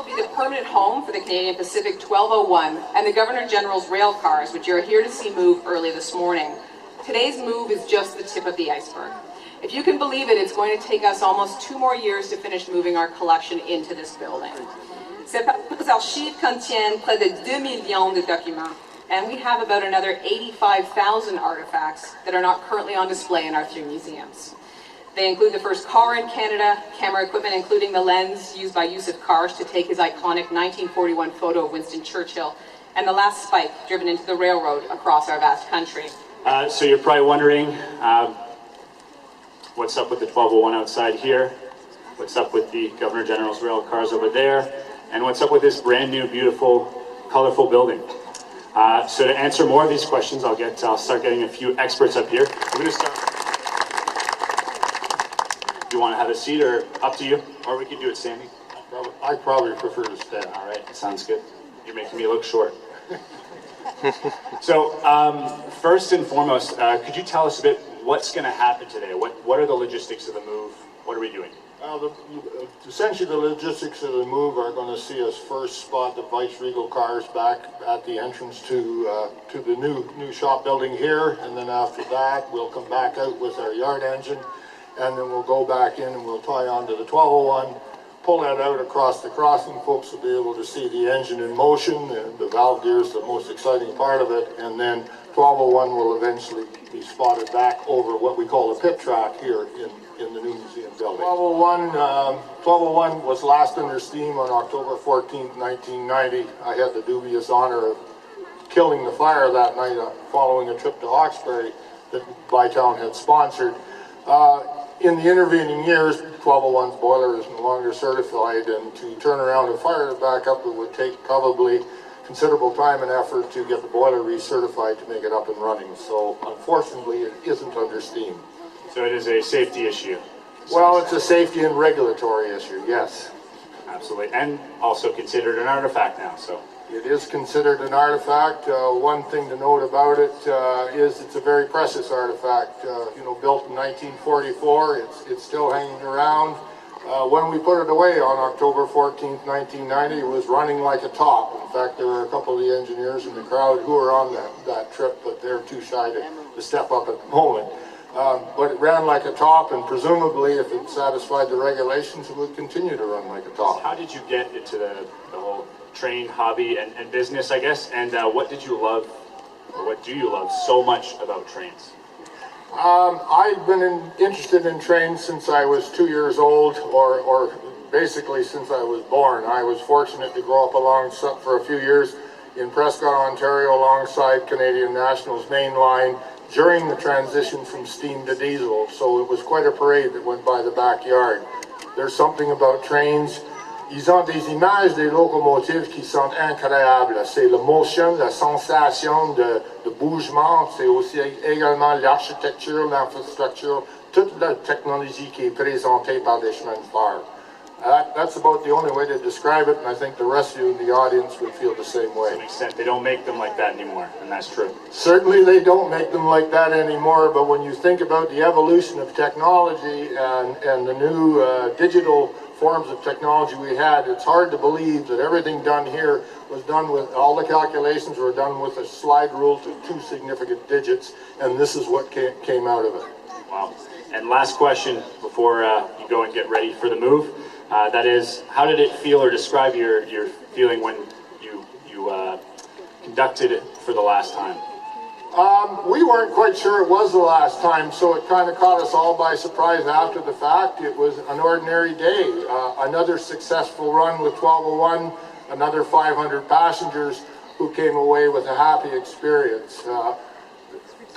will be the permanent home for the Canadian Pacific 1201 and the Governor General's rail cars, which you're here to see move early this morning. Today's move is just the tip of the iceberg. If you can believe it, it's going to take us almost 2 more years to finish moving our collection into this building. Ces archives contiennent près de 2 millions de documents, and we have about another 85,000 artifacts that are not currently on display in our 3 museums. They include the first car in Canada, camera equipment including the lens used by Yusuf Karsh to take his iconic 1941 photo of Winston Churchill, and the last spike driven into the railroad across our vast country. So you're probably wondering, what's up with the 1201 outside here? What's up with the Governor General's rail cars over there? And what's up with this brand new, beautiful, colorful building? So to answer more of these questions, I'll start getting a few experts up here. We're going to start. Do you want to have a seat, or up to you? Or we could do it standing. I probably prefer to stand. All right, sounds good. You're making me look short. So first and foremost, could you tell us a bit what's going to happen today? What are the logistics of the move? What are we doing? Essentially, the logistics of the move are going to see us first spot the vice-regal cars back at the entrance to the new shop building here, and then after that, we'll come back out with our yard engine, and then we'll go back in and we'll tie onto the 1201, pull that out across the crossing. Folks will be able to see the engine in motion, and the valve gear is the most exciting part of it, and then 1201 will eventually be spotted back over what we call a pit track here in the new museum building. 1201 was last under steam on October 14th, 1990. I had the dubious honor of killing the fire that night following a trip to Hawkesbury that Bytown had sponsored. In the intervening years, 1201's boiler is no longer certified, and to turn around and fire it back up, it would take probably considerable time and effort to get the boiler recertified to make it up and running. So unfortunately, it isn't under steam. So it is a safety issue. Well, it's a safety and regulatory issue, yes. Absolutely, and also considered an artifact now, so. It is considered an artifact. One thing to note about it is it's a very precious artifact. Built in 1944, it's still hanging around. When we put it away on October 14th, 1990, it was running like a top. In fact, there were a couple of the engineers in the crowd who were on that trip, but they're too shy to step up at the moment. But it ran like a top, and presumably, if it satisfied the regulations, it would continue to run like a top. How did you get into the whole train hobby and business, I guess? And what did you love, or what do you love so much about trains? I've been interested in trains since I was 2 years old, or basically since I was born. I was fortunate to grow up for a few years in Prescott, Ontario, alongside Canadian National's main line during the transition from steam to diesel. So it was quite a parade that went by the backyard. There's something about trains. Ils ont des images des locomotives qui sont incroyables. C'est la motion, la sensation de bougement. C'est aussi également l'architecture, l'infrastructure, toute la technologie qui est présentée par des chemins de fer. That's about the only way to describe it, and I think the rest of you in the audience would feel the same way. To an extent, they don't make them like that anymore, and that's true. Certainly they don't make them like that anymore, but when you think about the evolution of technology and the new digital forms of technology we had, it's hard to believe that everything done here was done with, all the calculations were done with a slide rule to 2 significant digits, and this is what came out of it. Wow. And last question before you go and get ready for the move. That is, how did it feel, or describe your feeling when you conducted it for the last time? We weren't quite sure it was the last time, so it kind of caught us all by surprise after the fact. It was an ordinary day. Another successful run with 1201, another 500 passengers who came away with a happy experience. A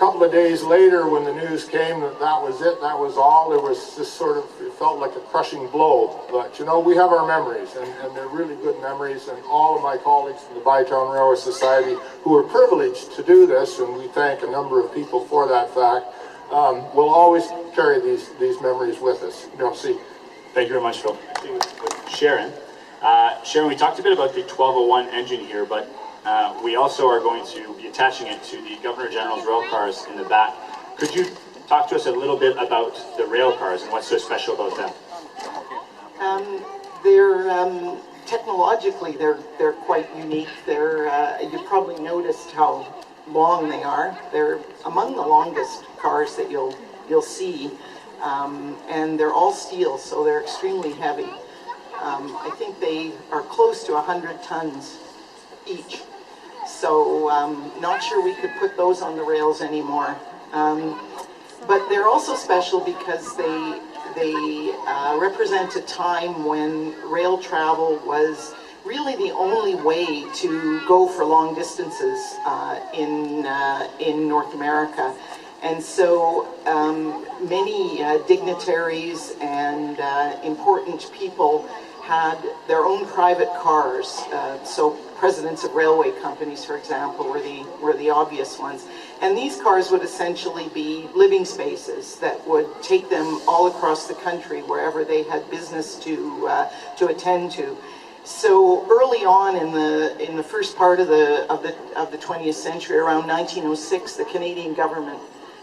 couple of days later, when the news came that was it, that was all, it was just sort of, it felt like a crushing blow. But we have our memories, and they're really good memories, and all of my colleagues from the Bytown Railway Society who are privileged to do this, and we thank a number of people for that fact, will always carry these memories with us. Merci. Thank you very much, Phil. Sharon. Sharon, we talked a bit about the 1201 engine here, but we also are going to be attaching it to the Governor General's rail cars in the back. Could you talk to us a little bit about the rail cars and what's so special about them? They're technologically, they're quite unique. You probably noticed how long they are. They're among the longest cars that you'll see, and they're all steel, so they're extremely heavy. I think they are close to 100 tons each. So not sure we could put those on the rails anymore. But they're also special because they represent a time when rail travel was really the only way to go for long distances in North America. And so many dignitaries and important people had their own private cars. So presidents of railway companies, for example, were the obvious ones. And these cars would essentially be living spaces that would take them all across the country wherever they had business to attend to. So early on in the first part of the 20th century, around 1906, the Canadian government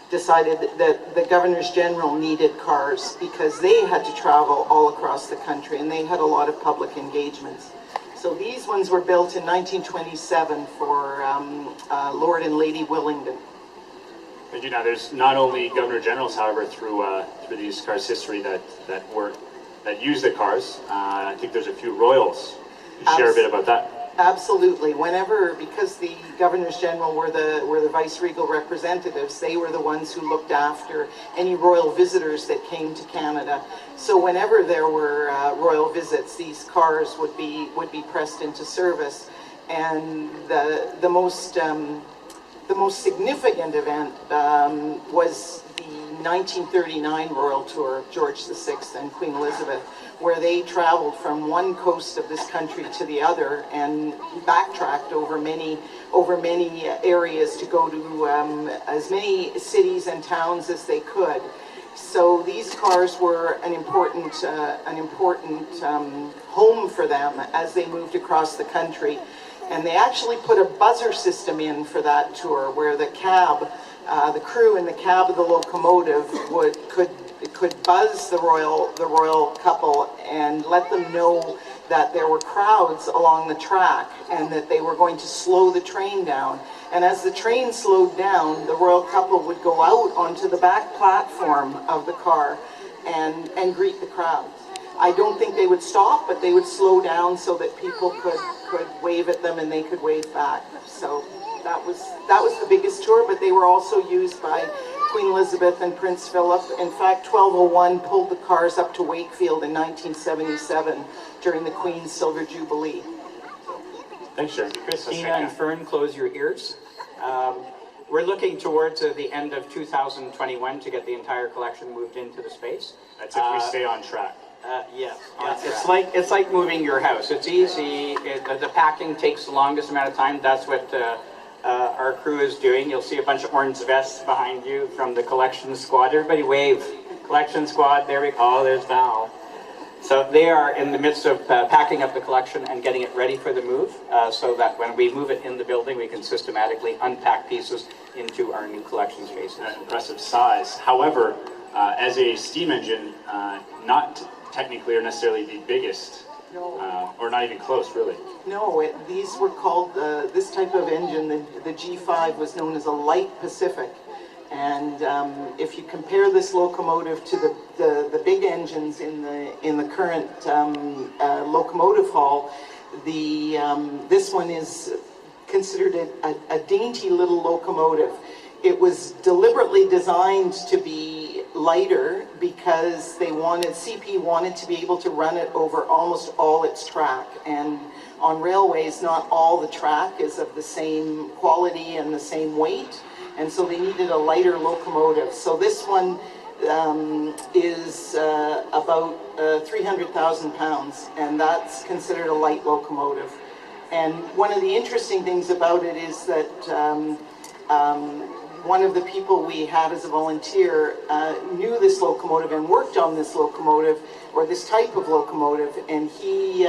decided that the governors general needed cars because they had to travel all across the country and they had a lot of public engagements. So these ones were built in 1927 for Lord and Lady Willingdon. Thank you. Now, there's not only governor generals, however, through these cars' history that use the cars. I think there's a few royals. Can you share a bit about that? Absolutely. Because the governors general were the vice-regal representatives, they were the ones who looked after any royal visitors that came to Canada. So whenever there were royal visits, these cars would be pressed into service. And the most significant event was the 1939 royal tour of George VI and Queen Elizabeth, where they traveled from one coast of this country to the other and backtracked over many areas to go to as many cities and towns as they could. So these cars were an important home for them as they moved across the country. And they actually put a buzzer system in for that tour, where the cab, the crew in the cab of the locomotive could buzz the royal couple and let them know that there were crowds along the track and that they were going to slow the train down. And as the train slowed down, the royal couple would go out onto the back platform of the car and greet the crowd. I don't think they would stop, but they would slow down so that people could wave at them and they could wave back. So that was the biggest tour, but they were also used by Queen Elizabeth and Prince Philip. In fact, 1201 pulled the cars up to Wakefield in 1977 during the Queen's Silver Jubilee. Thanks, Sharon. Chris, Tina and Fern, close your ears. We're looking towards the end of 2021 to get the entire collection moved into the space. That's if we stay on track. Yes. It's like moving your house. It's easy. The packing takes the longest amount of time. That's what our crew is doing. You'll see a bunch of orange vests behind you from the collection squad. Everybody wave. Collection squad, there we go. Oh, there's Val. So they are in the midst of packing up the collection and getting it ready for the move, so that when we move it in the building, we can systematically unpack pieces into our new collection spaces. An impressive size. However, as a steam engine, not technically or necessarily the biggest, or not even close, really. No, these were called, this type of engine, the G5 was known as a light Pacific. And if you compare this locomotive to the big engines in the current locomotive hall, this one is considered a dainty little locomotive. It was deliberately designed to be lighter because CP wanted to be able to run it over almost all its track. And on railways, not all the track is of the same quality and the same weight. And so they needed a lighter locomotive. So this one is about 300,000 pounds, and that's considered a light locomotive. And one of the interesting things about it is that one of the people we had as a volunteer knew this locomotive and worked on this locomotive, or this type of locomotive, and he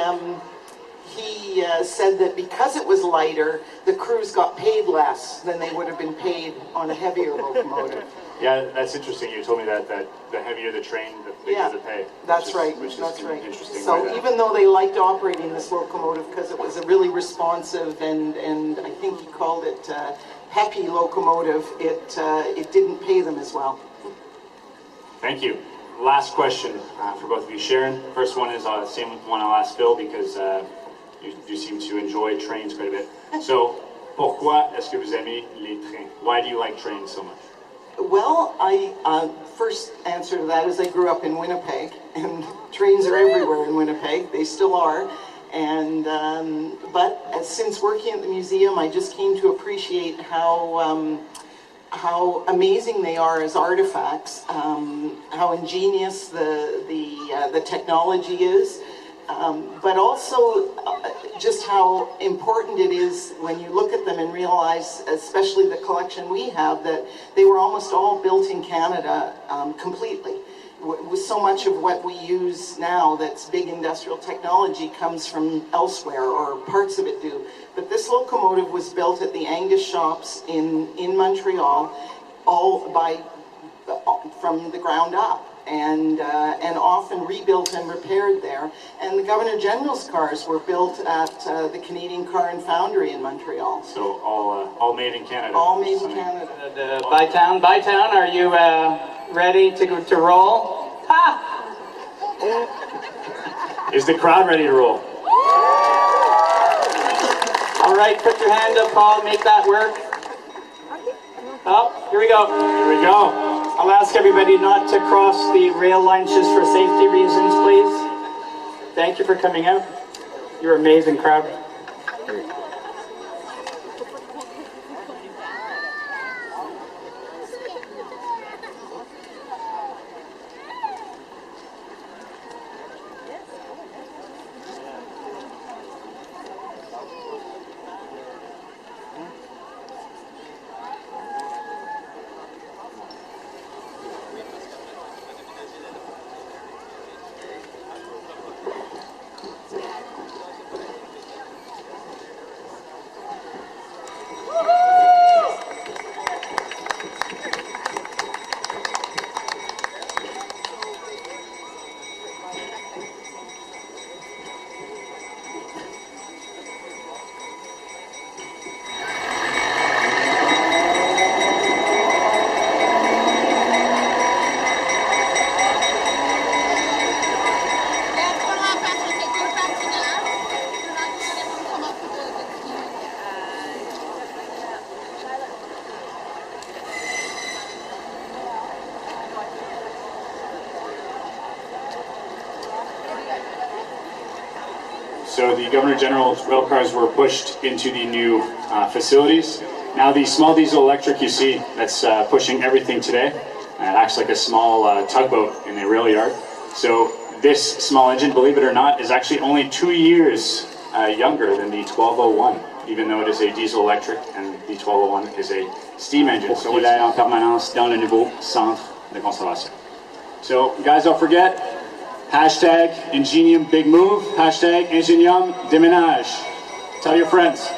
said that because it was lighter, the crews got paid less than they would have been paid on a heavier locomotive. Yeah, that's interesting. You told me that the heavier the train, the bigger the pay. That's right. Which is That's right. interesting. So even though they liked operating this locomotive because it was a really responsive and I think he called it peppy locomotive, it didn't pay them as well. Thank you. Last question for both of you. Sharon, first one is same one I'll ask Phil because you seem to enjoy trains quite a bit. So, pourquoi est-ce que vous aimez les trains? Why do you like trains so much? Well, I first answer to that is I grew up in Winnipeg, and trains are everywhere in Winnipeg. They still are. And but since working at the museum, I just came to appreciate how amazing they are as artifacts, how ingenious the technology is, but also just how important it is when you look at them and realize, especially the collection we have, that they were almost all built in Canada completely. With so much of what we use now that's big industrial technology comes from elsewhere, or parts of it do. But this locomotive was built at the Angus shops in Montreal, from the ground up, and often rebuilt and repaired there. And the Governor General's cars were built at the Canadian Car and Foundry in Montreal. So all made in Canada. All made in Canada. Bytown, are you ready to roll? Ha! Is the crowd ready to roll? All right, put your hand up, Paul. Make that work. Oh, here we go. Here we go. I'll ask everybody not to cross the rail lines just for safety reasons, please. Thank you for coming out. You're an amazing crowd. So the Governor General's rail cars were pushed into the new facilities. Now the small diesel electric you see, that's pushing everything today. It acts like a small tugboat in the rail yard. So this small engine, believe it or not, is actually only 2 years younger than the 1201, even though it is a diesel electric and the 1201 is a steam engine. Pour qu'il aille en permanence dans le nouveau centre de conservation. So guys, don't forget, hashtag Ingenium big move, hashtag Ingenium déménage. Tell your friends.